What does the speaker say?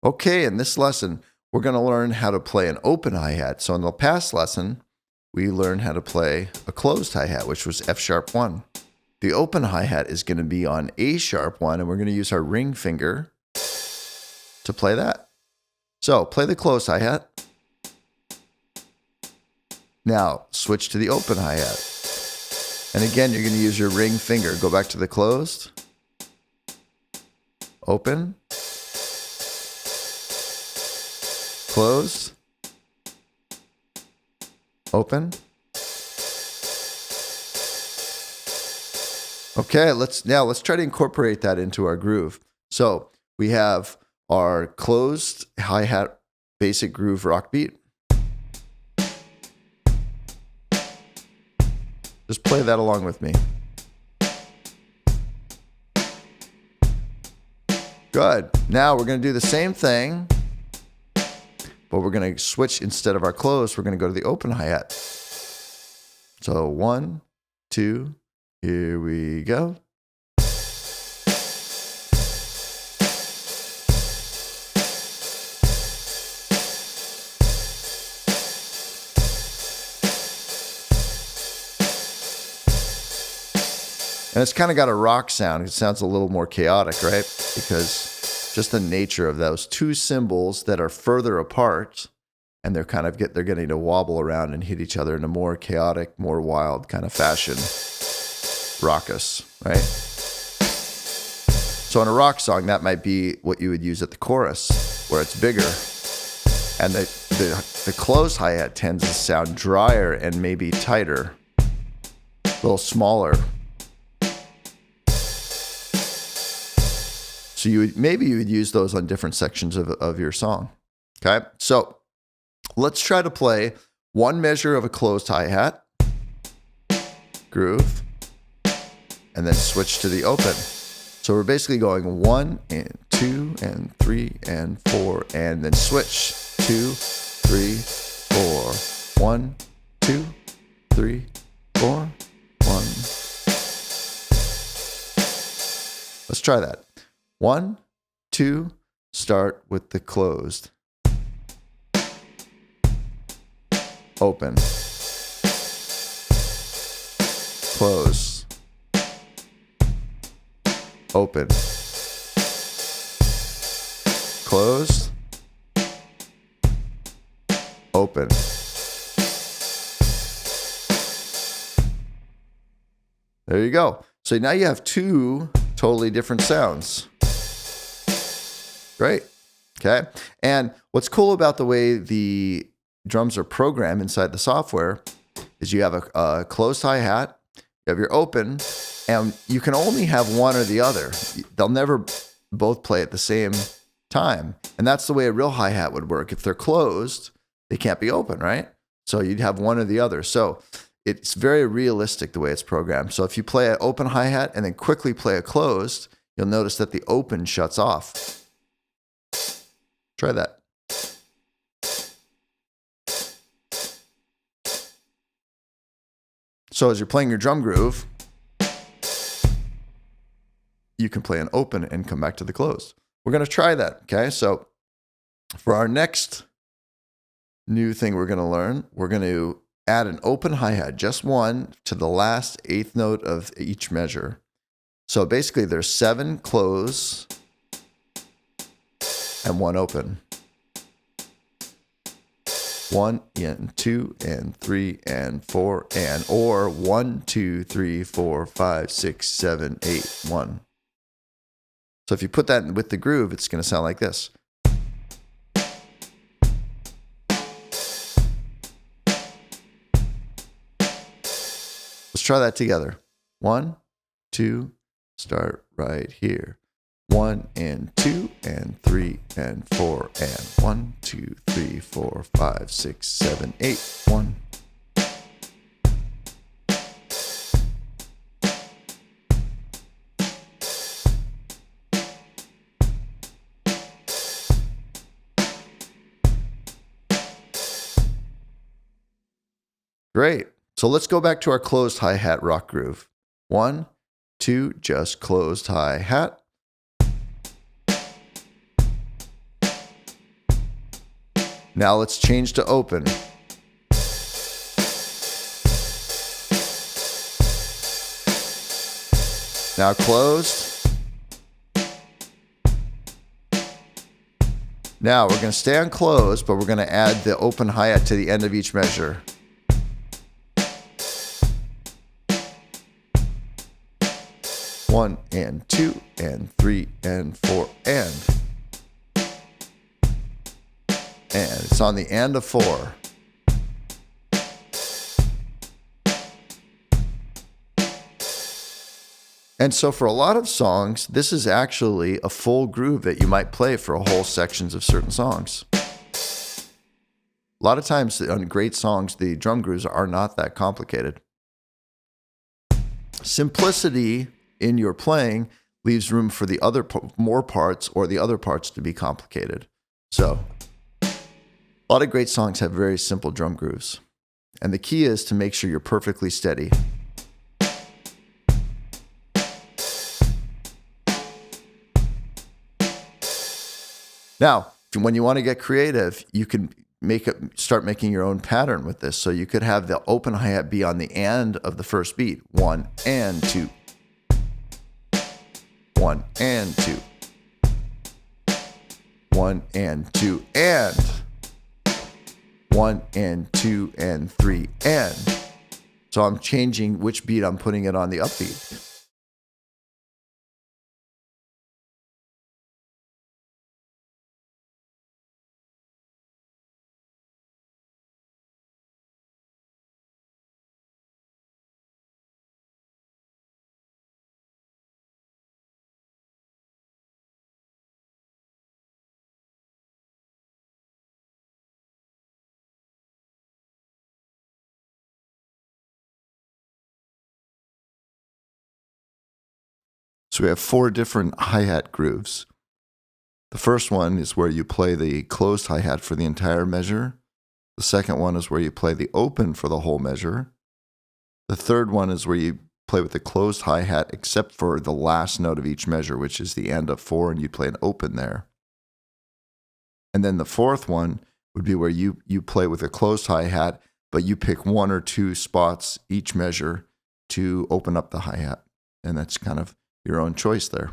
Okay, in this lesson, we're going to learn how to play an open hi-hat. So in the past lesson, we learned how to play a closed hi-hat, which was F sharp 1. The open hi-hat is going to be on A sharp 1, and we're going to use our ring finger to play that. So play the closed hi-hat. Now switch to the open hi-hat. And again, you're going to use your ring finger. Go back to the closed. Open. Closed. Open. Okay, let's try to incorporate that into our groove. So we have our closed hi-hat basic groove rock beat. Just play that along with me. Good. Now we're going to do the same thing, but we're going to switch. Instead of our closed, we're going to go to the open hi-hat. So 1, 2, here we go. And it's kind of got a rock sound. It sounds a little more chaotic, right? Because just the nature of those two cymbals that are further apart, and they're getting to wobble around and hit each other in a more chaotic, more wild kind of fashion. Raucous, right? So in a rock song, that might be what you would use at the chorus, where it's bigger. And the closed hi-hat tends to sound drier and maybe tighter, a little smaller. So maybe you would use those on different sections of your song. Okay, so let's try to play one measure of a closed hi-hat, groove, and then switch to the open. So we're basically going 1 and 2 and 3 and 4, and then switch 2, 3, 4, 1, 2, 3, 4, 1. Let's try that. 1, 2, start with the closed. Open. Close. Open. Close. Open. There you go. So now you have two totally different sounds. Great. Okay. And what's cool about the way the drums are programmed inside the software is you have a closed hi-hat, you have your open, and you can only have one or the other. They'll never both play at the same time. And that's the way a real hi-hat would work. If they're closed, they can't be open, right? So you'd have one or the other. So it's very realistic the way it's programmed. So if you play an open hi-hat and then quickly play a closed, you'll notice that the open shuts off. Try that. So as you're playing your drum groove, you can play an open and come back to the closed. We're going to try that, okay? So for our next new thing we're going to learn, we're going to add an open hi-hat, just one, to the last eighth note of each measure. So basically there's 7 close and 1 open. 1 and 2 and 3 and 4 and, or 1, 2, 3, 4, 5, 6, 7, 8, 1. So if you put that with the groove, it's going to sound like this. Let's try that together. 1, 2, start right here. 1 and 2 and 3 and 4 and 1, 2, 3, 4, 5, 6, 7, 8, 1. Great. So let's go back to our closed hi-hat rock groove. 1, 2, just closed hi-hat. Now let's change to open. Now closed. Now we're going to stay on closed, but we're going to add the open hi-hat to the end of each measure. One and two and three and four and it's on the and of four. And so for a lot of songs, this is actually a full groove that you might play for whole sections of certain songs. A lot of times on great songs, the drum grooves are not that complicated. Simplicity in your playing leaves room for the other more parts or the other parts to be complicated. So a lot of great songs have very simple drum grooves. And the key is to make sure you're perfectly steady. Now, when you want to get creative, you can start making your own pattern with this. So you could have the open hi-hat be on the and of the first beat. 1 and 2. 1 and 2. 1 and 2 and 1 and 2 and 3 and. So I'm changing which beat I'm putting it on the upbeat. So we have 4 different hi-hat grooves. The first one is where you play the closed hi-hat for the entire measure. The second one is where you play the open for the whole measure. The third one is where you play with the closed hi-hat except for the last note of each measure, which is the end of 4, and you play an open there. And then the fourth one would be where you play with a closed hi-hat, but you pick 1 or 2 spots each measure to open up the hi-hat. And that's kind of your own choice there.